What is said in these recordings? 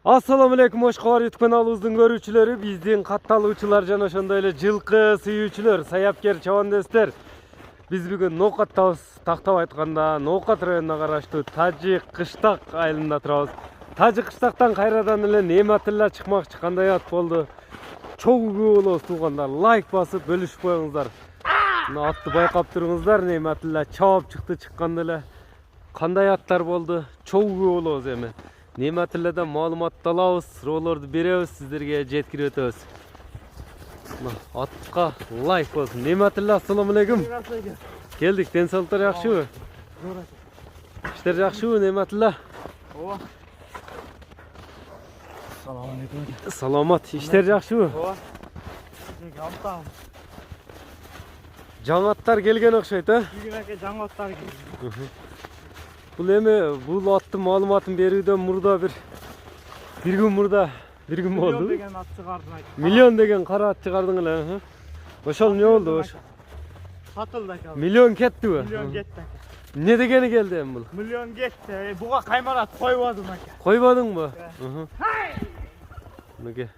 Assalamu alaikum, hoş geldiniz YouTube kanalımızın görücüleri, bizden kattalıqçılar jana ошондой эле жылкы сүйүүчүлөр, саяпкер чабандестер. Biz bugün Ноқат тактап айтканда, Ноқат районуна караштуу Тажик Кыштак айылында турабыз. Тажик Кыштактан кайрадан эле Нематилла чыкмакчы, кандай ат болду? Чогуу болобуз туугандар. Лайк басып бөлүшүп коюңуздар. Мына атты байкап туруңуздар, Нематилла чабып чыкты, чыкканда эле кандай аттар болду? Чогуу болобуз эми. Нематилладан маалымат алабыз, суроолорду беребиз, сиздерге жеткирип өтөбүз. Атка лайк болсун. Нематилла, ассаламу алейкум. Келдик, ден соолуктар жакшыбы? Иштер жакшыбы, Нематилла? Ооба. Салам алейкум. Саламат, иштер жакшыбы? Ооба. Жаңы аттар келген окшойт, а? Бүгүнкү жаңы аттар келди. Бул эми бул аттын маалыматын берүүдөн мурда бир күн болду. Миллион деген ат чыгардым айт. Миллион деген кара ат чыгардың эле, Ошол эмне болду? Сатылды ака. Миллион кеттиби? Миллион кетти ака. Эмне дегени келди эми бул? Миллион кетти. Буга каймарат койбодум ака. Койбодуңбу? Мынакей.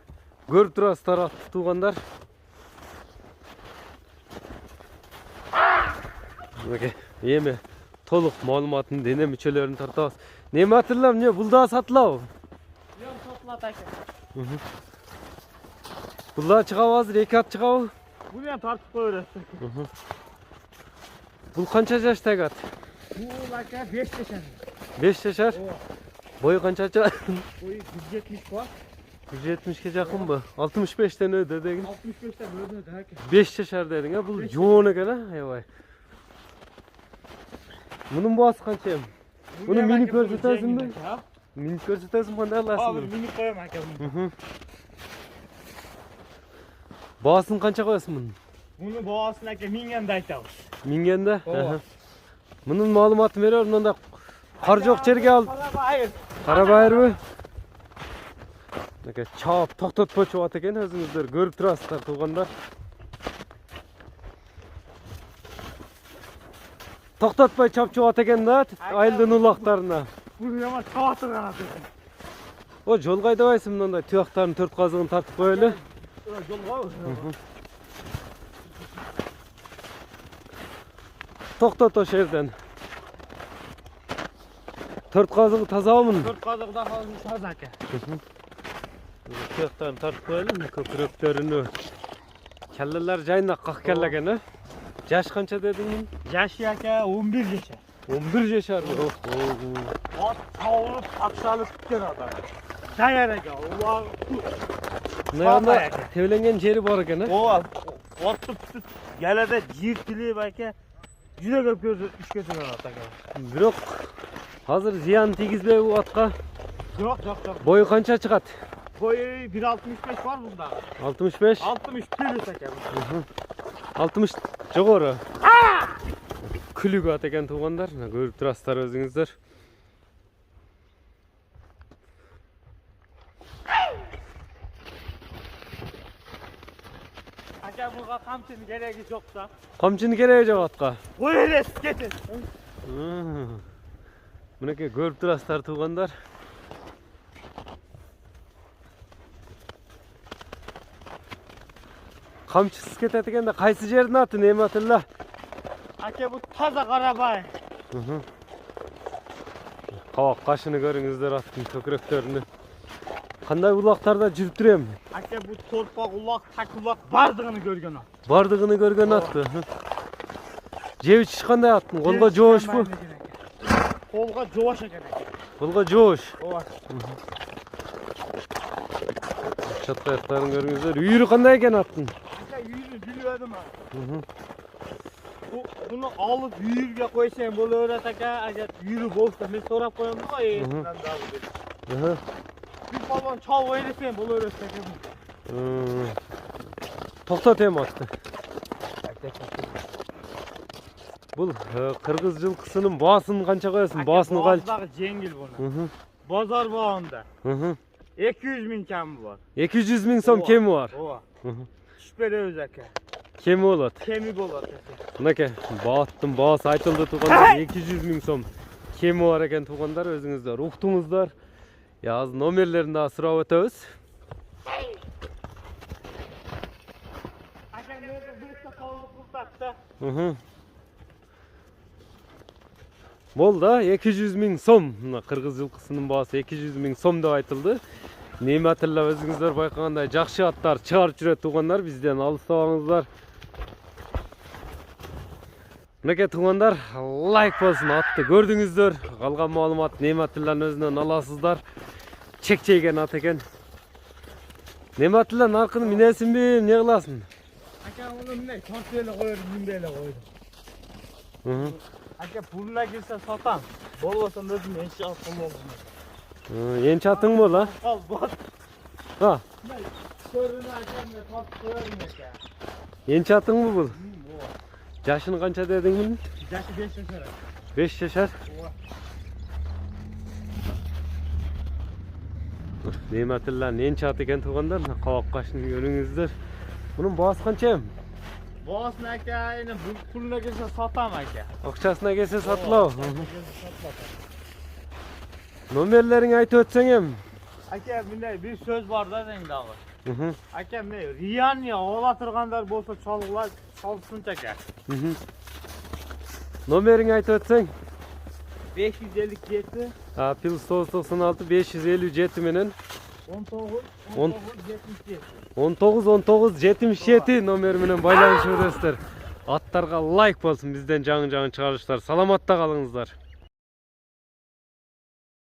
Көрүп турасыздар атты туугандар. Мынакей. Эми толук маалыматын, дене мүчөлөрүн тартабыз. Нематилла, эмне бул да сатылабы? Миллион сатылат ака. Бул да чыгабы азыр, эки ат чыгабы? Бул эми тартып кое берет. Бул канча жаштагы ат? Бул ака 5 жашар. 5 жашар? Бою канча? Бою 170 бар. 170ке жакынбы? 65тен өдө деген. 65тен өдө ака. 5 жашар дедиң, а? Бул жоон экен, а? Аябай. Мунун баасы канча эми? Муну минип көрсөтөсүңбү? Минип көрсөтөсүң, кандай аласың? Азыр минип коем ака муну. Баасын канча коесуң мунун? Мунун баасын ака 1000 айтабыз. 1000 Ооба. Мунун маалыматын берер, мында кар жок жерге алып. Карабайыр. Карабайырбы? Мынакей чаап токтотпочу ат экен, өзүңүздөр көрүп турасыздар туугандар. Токтотпой чапчу ат экен да, айылдын улактарына. Бул яма чаап турган ат экен. О, жолго айдабайсың мындай туяктарын 4 казыгын тартып коелу. Жолго. Токтот ошол жерден. 4 казыгы тазабы мунун? 4 казыгда таза ака. Туяктарын тартып коелу, көкүрөктөрүнө. Келлелер жайнак как келе экен, а? Жаш канча дедиң мунун? Жашы ака 11 жашар. 11 жашар. Ат сауылып, акчалып кеткен адам. Даяр ака, улар. Мына тебеленген жери бар экен, а? Ооба. Отты бүтүп, келеде жиртилип ака. Жүзө көп көзү үшкөтүн ат ака. Бирок азыр зыян тийгизбейби бул атка? Жок. Бою канча чыгат? Бою 1.65 бар бунда. 65? 61 ака. 60 жогору. Күлүк ат экен туугандар, көрүп турасыздар өзүңүздөр. Ака буга камчынын кереги жок да. Камчынын кереги жок атка. Кой элес кетет. Мынакей көрүп турасыздар туугандар. Камчысыз кетет экен да, кайсы жердин аты Нематилла? Ака бу таза Карабай. Кабак кашыны көрүңүздөр аттын көкүрөктөрүнү. Кандай улактарда жүрүп турем? Ака бу торпак улак, так улак бардыгын көргөн ат. Бардыгыны көргөн атты. Жеп ичиш кандай аттын? Колго жоошпу? Колго жоош экен. Колго жоош. Ооба. Чатка аяктарын көрүңүздөр. Үйүрү кандай экен аттын? Ака үйүрү билбедим а. Буну алып үйүргө койсоң боло берет ака. Агар үйүрү болсо мен сурап коем го, мындан дагы. Bir balon çal verirsen bol öğretmek. Toktat hem attı. Bul Kırgız жылкысынын баасын канча коесуң? Баасын калчы? Баасындагы жеңил буну. Базар баында. 200 000 kemi var. 200 000 сом кеми бар. Ооба. Түшүп беребиз ака. Кеми болот. Кеми болот. Мынакей бааттын баасы айтылды туугандар, 200 000 сом кеми бар экен туугандар, өзүңүздөр уктуңуздар. Yaz nomerlerini daha surap ötөбүз. Aka nerede birlikte kavga kurtardı. Bol da 200 ming so'm. Mына Kırgız yılkısının bahası 200 ming so'm dep aytıldı. Nematilla өзүңүздөр байкагандай жакшы аттар чыгарып жүрөт туугандар, бизден алыстабаңыздар. Мынакей туугандар, лайк болсун, атты көрдүңүздөр. Калган маалымат Нематилланын өзүнөн аласыздар. Чек-чейген ат экен. Нематилла наркыны минесинби, эмне кыласың? Aka onu ne? Kontrolü koyuyorum, mindeyle koydum. Aka puluna girse satan. Bol olsan dedim enşi altın olsun. Ençi atың bol ha? Al bak. Ha, Körünü akam ne tat koyarım aka. ençi atың mı bul? Жашын канча дедиң bunun? Yaşı 5 yaşar. 5 yaşar. Nematilla'nın ençi atı eken tуугандар, кабак кашын көрүңүздөр. Bunun baası kança? Boğazın aka yine puluna girse satam aka. Акчасына келсе сатылау. Номерлерин айтып өтсөң эм. Aka bir söz var da sen dağı. Aka ne? Riyan ya olatırganlar bolsa çalgılar çalsın aka. Номерин айтып өтсөң. 557 Apil 996 557 менен 19 77 номер менен байланышып өтөсүздөр. Аттарга лайк болсун, бизден жаңы чыгарыштар. Саламатта калыңыздар.